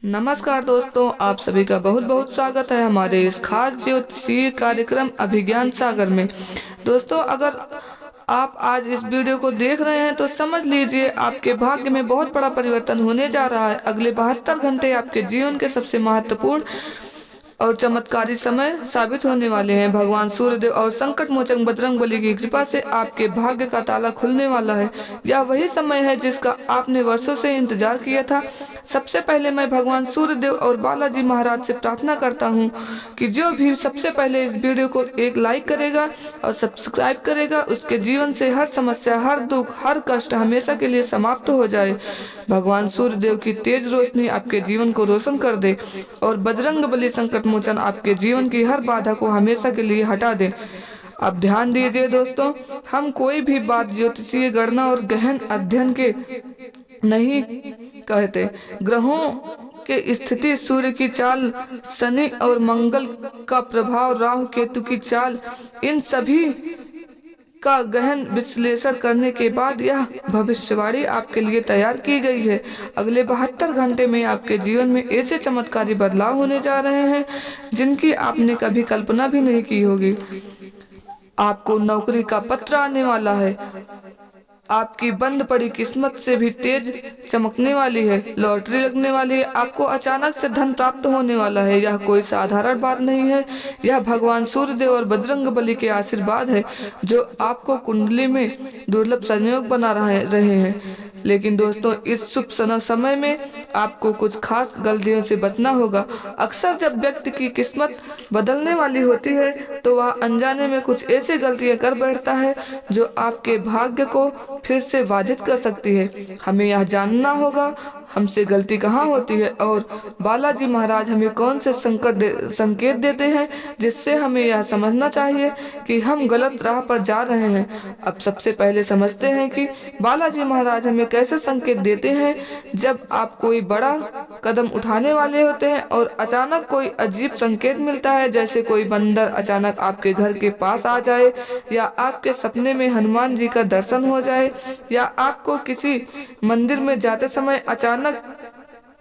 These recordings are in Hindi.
नमस्कार दोस्तों, आप सभी का बहुत बहुत स्वागत है हमारे इस खास ज्योतिषीय कार्यक्रम अभिज्ञान सागर में। दोस्तों, अगर आप आज इस वीडियो को देख रहे हैं तो समझ लीजिए आपके भाग्य में बहुत बड़ा परिवर्तन होने जा रहा है। अगले 72 घंटे आपके जीवन के सबसे महत्वपूर्ण और चमत्कारी समय साबित होने वाले हैं। भगवान सूर्यदेव और संकट मोचन बजरंगबली की कृपा से आपके भाग्य का ताला खुलने वाला है। यह वही समय है जिसका आपने वर्षों से इंतजार किया था। सबसे पहले मैं भगवान सूर्यदेव और बालाजी महाराज से प्रार्थना करता हूँ कि जो भी सबसे पहले इस वीडियो को एक लाइक करेगा और सब्सक्राइब करेगा, उसके जीवन से हर समस्या, हर दुख, हर कष्ट हमेशा के लिए समाप्त हो जाए। भगवान सूर्यदेव की तेज रोशनी आपके जीवन को रोशन कर दे और बजरंगबली संकट मोचन आपके जीवन की हर बाधा को हमेशा के लिए हटा दे। अब ध्यान दीजिए दोस्तों, हम कोई भी बात ज्योतिषीय गणना और गहन अध्ययन के नहीं कहते। ग्रहों के स्थिति, सूर्य की चाल, शनि और मंगल का प्रभाव, राहु केतु की चाल, इन सभी का गहन विश्लेषण करने के बाद यह भविष्यवाणी आपके लिए तैयार की गई है। अगले 72 घंटे में आपके जीवन में ऐसे चमत्कारी बदलाव होने जा रहे हैं जिनकी आपने कभी कल्पना भी नहीं की होगी। आपको नौकरी का पत्र आने वाला है। आपकी बंद पड़ी किस्मत से भी तेज चमकने वाली है। लॉटरी लगने वाली है। आपको अचानक से धन प्राप्त होने वाला है। यह कोई साधारण बात नहीं है। यह भगवान सूर्यदेव और बजरंगबली के आशीर्वाद है जो आपको कुंडली में दुर्लभ संयोग बना रहे हैं। लेकिन दोस्तों, इस शुभ समय में आपको कुछ खास गलतियों से बचना होगा। अक्सर जब व्यक्ति की किस्मत बदलने वाली होती है तो वह अनजाने में कुछ ऐसी गलतियां कर बैठता है जो आपके भाग्य को फिर से बाधित कर सकती है। हमें यह जानना होगा हमसे गलती कहाँ होती है और बालाजी महाराज हमें कौन से संकेत देते हैं जिससे हमें यह समझना चाहिए कि हम गलत राह पर जा रहे हैं। अब सबसे पहले समझते हैं कि बालाजी महाराज हमें कैसे संकेत देते हैं। जब आप कोई बड़ा कदम उठाने वाले होते हैं और अचानक कोई अजीब संकेत मिलता है, जैसे कोई बंदर अचानक आपके घर के पास आ जाए, या आपके सपने में हनुमान जी का दर्शन हो जाए, या आपको किसी मंदिर में जाते समय अचानक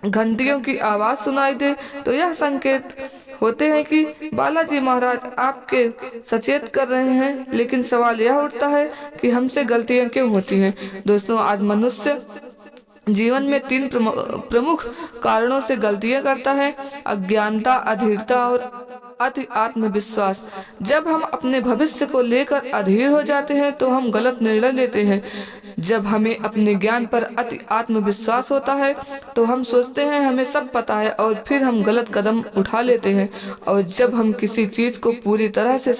घंटियों की आवाज सुनाई दे, तो यह संकेत होते हैं कि बालाजी महाराज आपके सचेत कर रहे हैं। लेकिन सवाल यह उठता है कि हमसे गलतियां क्यों होती हैं। दोस्तों, आज मनुष्य जीवन में 3 प्रमुख कारणों से गलतियां करता है: अज्ञानता, अधीरता और अति आत्मविश्वास। जब हम अपने भविष्य को लेकर अधीर हो जाते हैं तो हम गलत निर्णय लेते हैं। जब हमें अपने ज्ञान पर अति आत्मविश्वास होता है तो हम सोचते हैं हमें सब पता है और फिर हम गलत कदम उठा लेते हैं। और जब हम किसी चीज को पूरी तरह से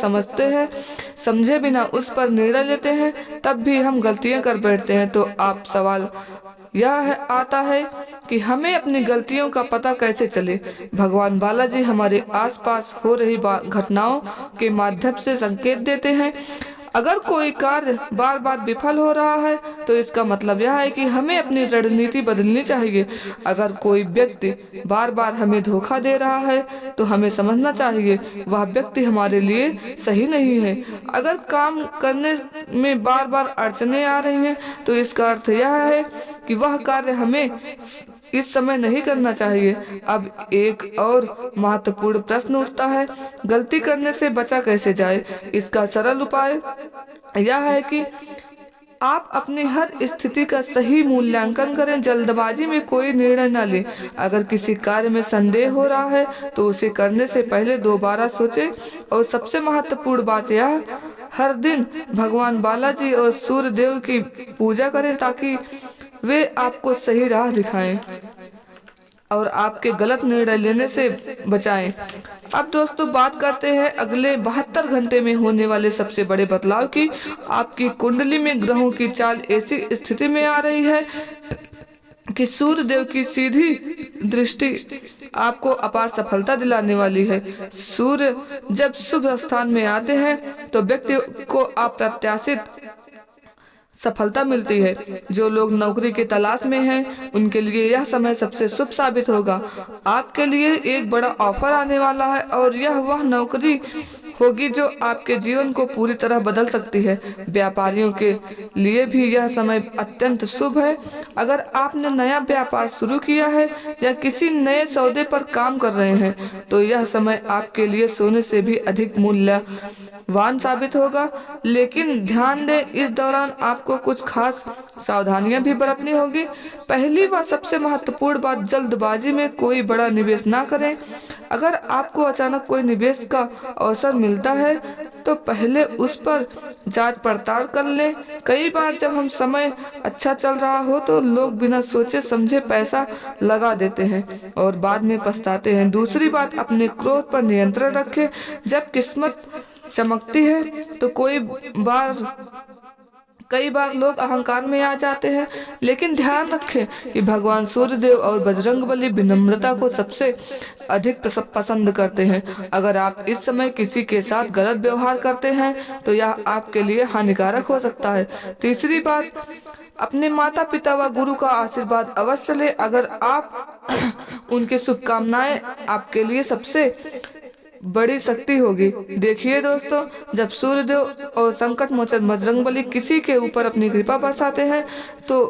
समझे बिना उस पर निर्णय लेते हैं, तब भी हम गलतियां कर बैठते हैं। तो आप सवाल यह आता है कि हमें अपनी गलतियों का पता कैसे चले। भगवान बालाजी हमारे आसपास हो रही घटनाओं के माध्यम से संकेत देते हैं। अगर कोई कार्य बार बार विफल हो रहा है तो इसका मतलब यह है कि हमें अपनी रणनीति बदलनी चाहिए। अगर कोई व्यक्ति बार बार हमें धोखा दे रहा है तो हमें समझना चाहिए वह व्यक्ति हमारे लिए सही नहीं है। अगर काम करने में बार बार अड़चने आ रही हैं तो इसका अर्थ यह है कि वह कार्य हमें इस समय नहीं करना चाहिए। अब एक और महत्वपूर्ण प्रश्न उठता है, गलती करने से बचा कैसे जाए। इसका सरल उपाय यह है कि आप अपनी हर स्थिति का सही मूल्यांकन करें। जल्दबाजी में कोई निर्णय न लें। अगर किसी कार्य में संदेह हो रहा है तो उसे करने से पहले दोबारा सोचें। और सबसे महत्वपूर्ण बात यह, हर दिन भगवान बालाजी और सूर्यदेव की पूजा करें ताकि वे आपको सही राह दिखाएं और आपके गलत निर्णय लेने से बचाएं। अब दोस्तों, बात करते हैं अगले 72 घंटे में होने वाले सबसे बड़े बदलाव की। आपकी कुंडली में ग्रहों की चाल ऐसी स्थिति में आ रही है कि सूर्यदेव की सीधी दृष्टि आपको अपार सफलता दिलाने वाली है। सूर्य जब शुभ स्थान में आते हैं तो व्यक्ति को अप्रत्याशित सफलता मिलती है। जो लोग नौकरी की तलाश में हैं, उनके लिए यह समय सबसे शुभ साबित होगा। आपके लिए एक बड़ा ऑफर आने वाला है और यह वह नौकरी होगी जो आपके जीवन को पूरी तरह बदल सकती है। व्यापारियों के लिए भी यह समय अत्यंत शुभ है। अगर आपने नया व्यापार शुरू किया है या किसी नए सौदे पर काम कर रहे हैं तो यह समय आपके लिए सोने से भी अधिक मूल्यवान साबित होगा। लेकिन ध्यान दें, इस दौरान आपको कुछ खास सावधानियां भी बरतनी होगी। पहली व सबसे महत्वपूर्ण बात, जल्दबाजी में कोई बड़ा निवेश ना करें। अगर आपको अचानक कोई निवेश का अवसर मिलता है तो पहले उस पर जांच पड़ताल कर लें। कई बार जब हम समय अच्छा चल रहा हो तो लोग बिना सोचे समझे पैसा लगा देते हैं और बाद में पछताते हैं। दूसरी बात, अपने क्रोध पर नियंत्रण रखें। जब किस्मत चमकती है तो कई बार लोग अहंकार में आ जाते हैं, लेकिन ध्यान रखें कि भगवान सूर्यदेव और बजरंगबली विनम्रता को सबसे अधिक पसंद करते हैं। अगर आप इस समय किसी के साथ गलत व्यवहार करते हैं तो यह आपके लिए हानिकारक हो सकता है। तीसरी बात, अपने माता पिता व गुरु का आशीर्वाद अवश्य लें। अगर आप उनकी शुभकामनाएं आपके लिए सबसे बड़ी शक्ति होगी। देखिए दोस्तों, जब सूर्यदेव और संकट मोचन बजरंगबली किसी के ऊपर अपनी कृपा बरसाते हैं तो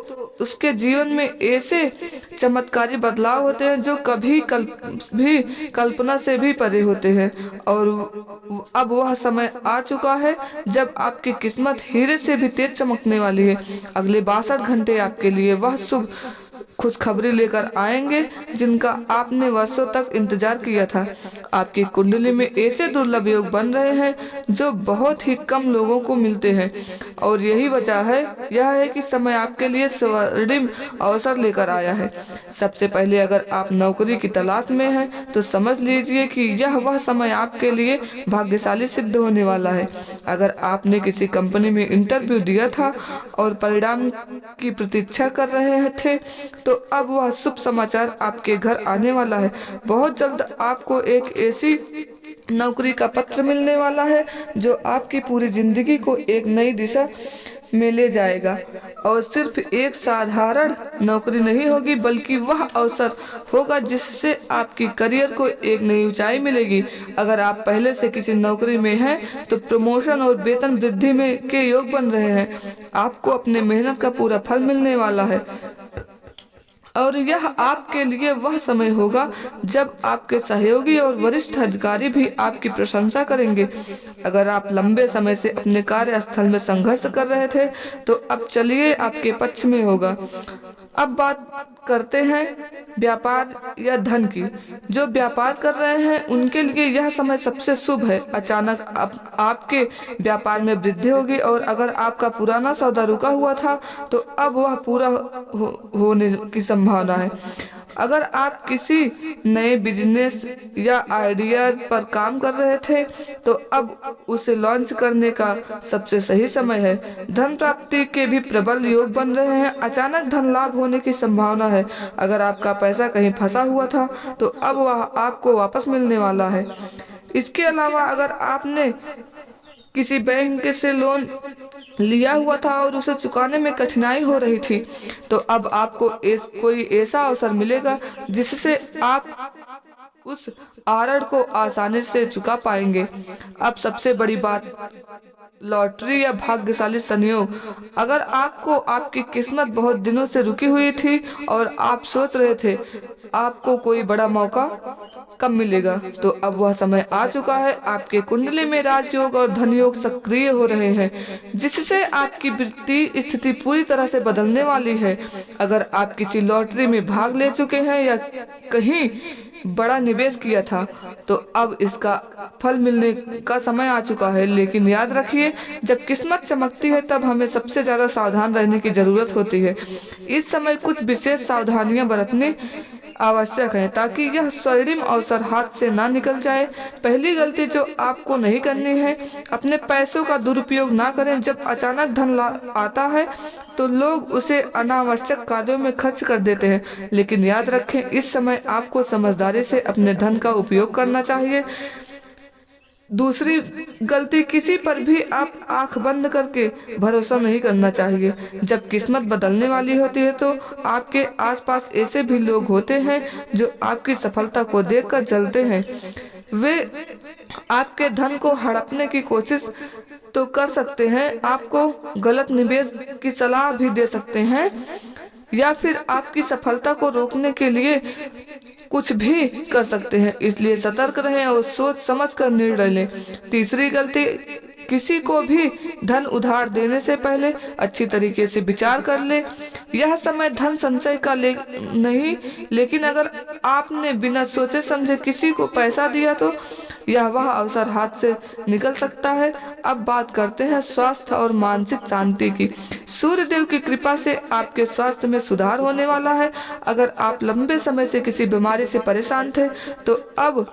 उसके जीवन में ऐसे चमत्कारी बदलाव होते हैं जो कभी कल्पना से भी परे होते हैं। और अब वह समय आ चुका है जब आपकी किस्मत हीरे से भी तेज चमकने वाली है। अगले 62 घंटे आपके लिए वह शुभ खुशखबरी लेकर आएंगे जिनका आपने वर्षों तक इंतजार किया था। आपकी कुंडली में ऐसे दुर्लभ योग बन रहे हैं जो बहुत ही कम लोगों को मिलते हैं और यही वजह है कि समय आपके लिए स्वर्णिम अवसर लेकर आया है। सबसे पहले, अगर आप नौकरी की तलाश में हैं तो समझ लीजिए कि यह वह समय आपके लिए भाग्यशाली सिद्ध होने वाला है। अगर आपने किसी कंपनी में इंटरव्यू दिया था और परिणाम की प्रतीक्षा कर रहे थे तो अब वह शुभ समाचार आपके घर आने वाला है। बहुत जल्द आपको एक ऐसी नौकरी का पत्र मिलने वाला है जो आपकी पूरी जिंदगी को एक नई दिशा में ले जाएगा। और सिर्फ एक साधारण नौकरी नहीं होगी बल्कि वह अवसर होगा जिससे आपकी करियर को एक नई ऊंचाई मिलेगी। अगर आप पहले से किसी नौकरी में हैं तो प्रमोशन और वेतन वृद्धि में के योग बन रहे हैं। आपको अपने मेहनत का पूरा फल मिलने वाला है और यह आपके लिए वह समय होगा जब आपके सहयोगी और वरिष्ठ अधिकारी भी आपकी प्रशंसा करेंगे। अगर आप लंबे समय से अपने कार्यस्थल में संघर्ष कर रहे थे तो अब चलिए आपके पक्ष में होगा। अब बात करते हैं व्यापार या धन की। जो व्यापार कर रहे हैं उनके लिए यह समय सबसे शुभ है। अचानक आपके व्यापार में वृद्धि होगी और अगर आपका पुराना सौदा रुका हुआ था तो अब वह पूरा होने की संभावना है। अगर आप किसी नए बिजनेस या आइडियाज पर काम कर रहे थे तो अब उसे लॉन्च करने का सबसे सही समय है। धन प्राप्ति के भी प्रबल योग बन रहे हैं। अचानक धन लाभ होने की संभावना है। अगर आपका पैसा कहीं फंसा हुआ था तो अब वह आपको वापस मिलने वाला है। इसके अलावा अगर आपने किसी बैंक से लोन लिया हुआ था और उसे चुकाने में कठिनाई हो रही थी तो अब आपको कोई ऐसा अवसर मिलेगा जिससे आप उस आड़त को आसानी से चुका पाएंगे। अब सबसे बड़ी बात, लॉटरी या भाग्यशाली संयोग। अगर आपको आपकी किस्मत बहुत दिनों से रुकी हुई थी और आप सोच रहे थे आपको कोई बड़ा मौका कब मिलेगा तो अब वह समय आ चुका है। आपके कुंडली में राजयोग और धन योग सक्रिय हो रहे हैं जिससे आपकी वित्तीय स्थिति पूरी तरह से बदलने वाली है। अगर आप किसी लॉटरी में भाग ले चुके हैं या कहीं बड़ा निवेश किया था तो अब इसका फल मिलने का समय आ चुका है। लेकिन याद रखिए, जब किस्मत चमकती है तब हमें सबसे ज्यादा सावधान रहने की जरूरत होती है। इस समय कुछ विशेष सावधानियां बरतनी आवश्यक है ताकि यह स्वर्णिम अवसर हाथ से ना निकल जाए। पहली गलती जो आपको नहीं करनी है, अपने पैसों का दुरुपयोग ना करें। जब अचानक धन आता है तो लोग उसे अनावश्यक कार्यों में खर्च कर देते हैं, लेकिन याद रखें इस समय आपको समझदारी से अपने धन का उपयोग करना चाहिए। दूसरी गलती, किसी पर भी आप आंख बंद करके भरोसा नहीं करना चाहिए। जब किस्मत बदलने वाली होती है तो आपके आसपास ऐसे भी लोग होते हैं जो आपकी सफलता को देखकर जलते हैं, वे आपके धन को हड़पने की कोशिश तो कर सकते हैं, आपको गलत निवेश की सलाह भी दे सकते हैं, या फिर आपकी सफलता को रोकने के लिए कुछ भी कर सकते हैं। इसलिए सतर्क रहें और सोच समझ कर निर्णय लें। तीसरी गलती, किसी को भी धन उधार देने से पहले अच्छी तरीके से विचार कर लें। यह समय धन संचय का नहीं, लेकिन अगर आपने बिना सोचे समझे किसी को पैसा दिया तो यह वह अवसर हाथ से निकल सकता है। अब बात करते हैं स्वास्थ्य और मानसिक शांति की। सूर्य देव की कृपा से आपके स्वास्थ्य में सुधार होने वाला है। अगर आप लंबे समय से किसी बीमारी से परेशान थे तो अब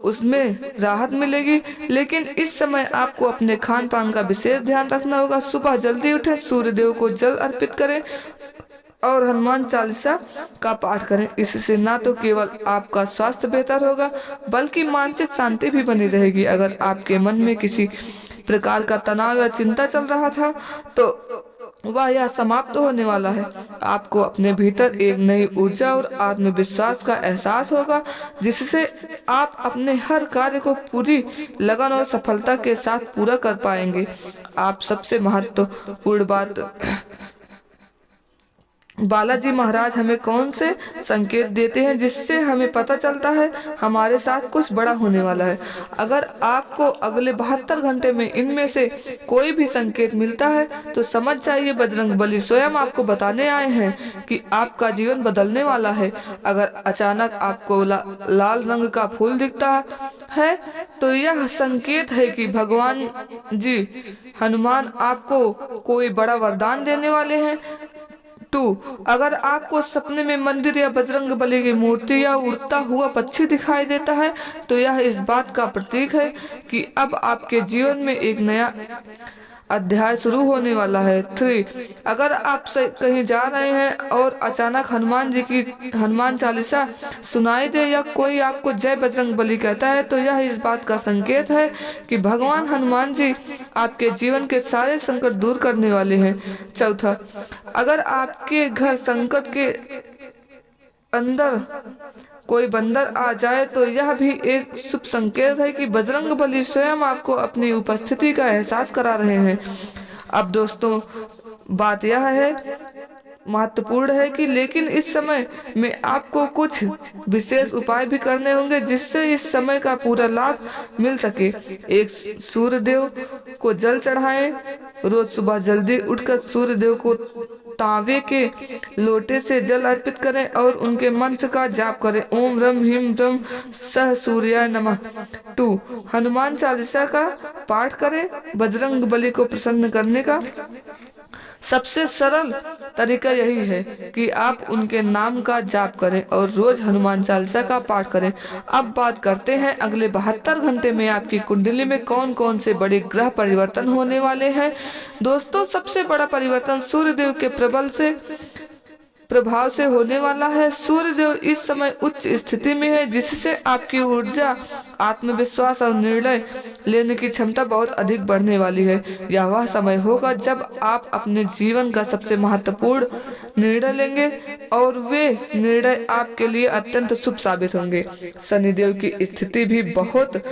उसमें राहत मिलेगी, लेकिन इस समय आपको अपने खान पान का विशेष ध्यान रखना होगा। सुबह जल्दी उठें, सूर्य देव को जल अर्पित करें और हनुमान चालीसा का पाठ करें। इससे न तो केवल आपका स्वास्थ्य बेहतर होगा बल्कि मानसिक शांति भी बनी रहेगी। अगर आपके मन में किसी प्रकार का तनाव या चिंता चल रहा था तो वह यह समाप्त होने वाला है। आपको अपने भीतर एक नई ऊर्जा और आत्मविश्वास का एहसास होगा, जिससे आप अपने हर कार्य को पूरी लगन और सफलता के साथ पूरा कर पाएंगे। आप सबसे महत्वपूर्ण बात, बालाजी महाराज हमें कौन से संकेत देते हैं जिससे हमें पता चलता है हमारे साथ कुछ बड़ा होने वाला है। अगर आपको अगले 72 घंटे में इनमें से कोई भी संकेत मिलता है तो समझ जाइए बजरंगबली स्वयं आपको बताने आए हैं कि आपका जीवन बदलने वाला है। अगर अचानक आपको लाल रंग का फूल दिखता है तो यह संकेत है कि भगवान जी हनुमान आपको कोई बड़ा वरदान देने वाले हैं। अगर आपको सपने में मंदिर या बजरंगबली की मूर्ति या उड़ता हुआ पक्षी दिखाई देता है तो यह इस बात का प्रतीक है कि अब आपके जीवन में एक नया अध्याय शुरू होने वाला है। 3, अगर आप कहीं जा रहे हैं और अचानक हनुमान जी की हनुमान चालीसा सुनाई दे या कोई आपको जय बजरंगबली कहता है तो यह इस बात का संकेत है कि भगवान हनुमान जी आपके जीवन के सारे संकट दूर करने वाले हैं। 4, अगर आपके घर संकट के अंदर कोई बंदर आ जाए तो यह भी एक शुभ संकेत है कि बजरंगबली स्वयं आपको अपनी उपस्थिति का एहसास करा रहे हैं। अब दोस्तों, बात यह है महत्वपूर्ण है कि लेकिन इस समय में आपको कुछ विशेष उपाय भी करने होंगे जिससे इस समय का पूरा लाभ मिल सके। एक, सूर्य देव को जल चढ़ाएं। रोज सुबह जल्दी उठकर सूर्य देव को तांबे के लोटे से जल अर्पित करें और उनके मंत्र का जाप करें। ओम रम ह्रीं रम सह सूर्याय नमः। 2, हनुमान चालीसा का पाठ करें। बजरंगबली को प्रसन्न करने का सबसे सरल तरीका यही है कि आप उनके नाम का जाप करें और रोज हनुमान चालीसा का पाठ करें। अब बात करते हैं अगले 72 घंटे में आपकी कुंडली में कौन कौन से बड़े ग्रह परिवर्तन होने वाले हैं। दोस्तों, सबसे बड़ा परिवर्तन सूर्यदेव के प्रभाव से होने वाला है। सूर्यदेव इस समय उच्च स्थिति में है, जिससे आपकी ऊर्जा, आत्मविश्वास और निर्णय लेने की क्षमता बहुत अधिक बढ़ने वाली है। यह वह समय होगा जब आप अपने जीवन का सबसे महत्वपूर्ण निर्णय लेंगे और वे निर्णय आपके लिए अत्यंत शुभ साबित होंगे। शनिदेव की स्थिति भी बहुत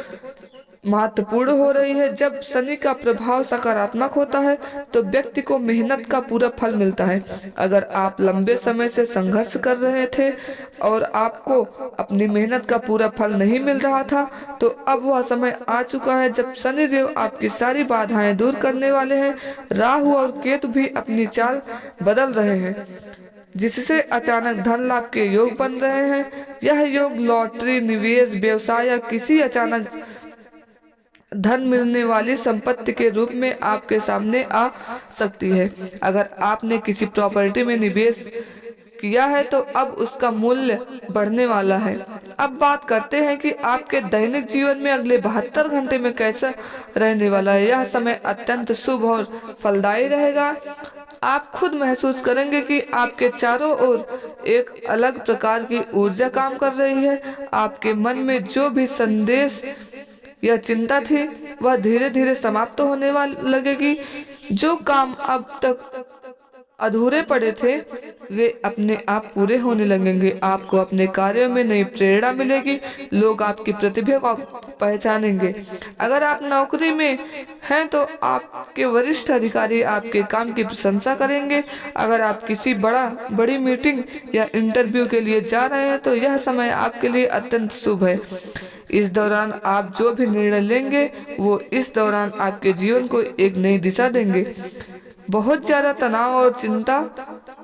महत्वपूर्ण हो रही है। जब शनि का प्रभाव सकारात्मक होता है तो व्यक्ति को मेहनत का पूरा फल मिलता है। अगर आप लंबे समय से संघर्ष कर रहे थे और आपको अपनी मेहनत का पूरा फल नहीं मिल रहा था तो अब वह समय आ चुका है जब शनि देव आपकी सारी बाधाएं दूर करने वाले हैं। राहु और केतु भी अपनी चाल बदल रहे हैं, जिससे अचानक धन लाभ के योग बन रहे हैं। यह योग लॉटरी, निवेश, व्यवसाय या किसी अचानक धन मिलने वाली संपत्ति के रूप में आपके सामने आ सकती है। अगर आपने किसी प्रॉपर्टी में निवेश किया है तो अब उसका मूल्य बढ़ने वाला है। अब बात करते हैं कि आपके दैनिक जीवन में अगले 72 घंटे में कैसा रहने वाला है। यह समय अत्यंत शुभ और फलदायी रहेगा। आप खुद महसूस करेंगे कि आपके चारों ओर एक अलग प्रकार की ऊर्जा काम कर रही है। आपके मन में जो भी संदेश यह चिंता थी वह धीरे धीरे समाप्त होने लगेगी। जो काम अब तक अधूरे पड़े थे वे अपने आप पूरे होने लगेंगे। आपको अपने कार्यों में नई प्रेरणा मिलेगी, लोग आपकी प्रतिभा को पहचानेंगे। अगर आप नौकरी में हैं तो आपके वरिष्ठ अधिकारी आपके काम की प्रशंसा करेंगे। अगर आप किसी बड़ी मीटिंग या इंटरव्यू के लिए जा रहे हैं तो यह समय आपके लिए अत्यंत शुभ है। इस दौरान आप जो भी निर्णय लेंगे वो इस दौरान आपके जीवन को एक नई दिशा देंगे। बहुत ज्यादा तनाव और चिंता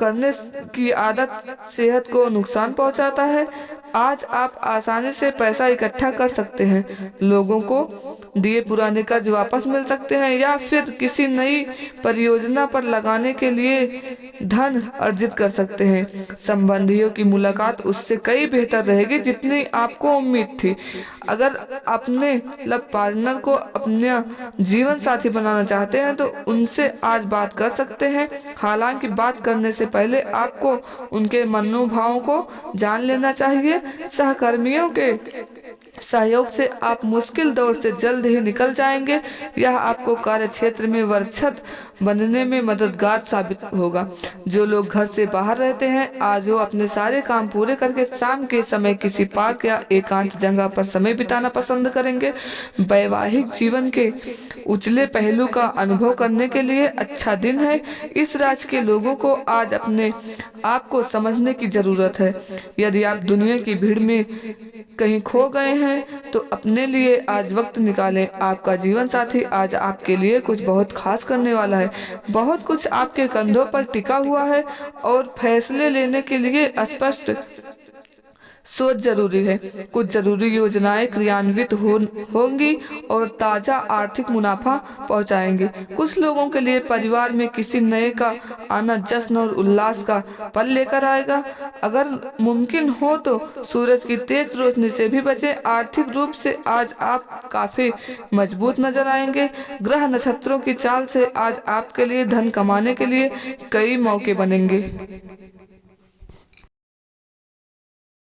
करने की आदत सेहत को नुकसान पहुंचाता है। आज आप आसानी से पैसा इकट्ठा कर सकते हैं, लोगों को दिए पुराने कर्ज वापस मिल सकते हैं या फिर किसी नई परियोजना पर लगाने के लिए धन अर्जित कर सकते हैं। संबंधियों की मुलाकात उससे कई बेहतर रहेगी जितनी आपको उम्मीद थी। अगर अपने पार्टनर को अपना जीवन साथी बनाना चाहते हैं तो उनसे आज बात कर सकते हैं। हालांकि बात करने से पहले आपको उनके मनोभावों को जान लेना चाहिए। सहकर्मियों के सहयोग से आप मुश्किल दौर से जल्द ही निकल जाएंगे। यह आपको कार्य क्षेत्र में वरचत बनने में मददगार साबित होगा। जो लोग घर से बाहर रहते हैं आज वो अपने सारे काम पूरे करके शाम के समय किसी पार्क या एकांत जगह पर समय बिताना पसंद करेंगे। वैवाहिक जीवन के उछले पहलू का अनुभव करने के लिए अच्छा दिन है। इस राशि के लोगों को आज अपने आप को समझने की जरूरत है। यदि आप दुनिया की भीड़ में कहीं खो गए हैं तो अपने लिए आज वक्त निकालें। आपका जीवन साथी आज आपके लिए कुछ बहुत खास करने वाला है। बहुत कुछ आपके कंधों पर टिका हुआ है और फैसले लेने के लिए स्पष्ट सोच जरूरी है। कुछ जरूरी योजनाएं क्रियान्वित होंगी और ताजा आर्थिक मुनाफा पहुंचाएंगे। कुछ लोगों के लिए परिवार में किसी नए का आना जश्न और उल्लास का पल लेकर आएगा। अगर मुमकिन हो तो सूरज की तेज रोशनी से भी बचें। आर्थिक रूप से आज आप काफी मजबूत नजर आएंगे। ग्रह नक्षत्रों की चाल से आज आपके लिए धन कमाने के लिए कई मौके बनेंगे।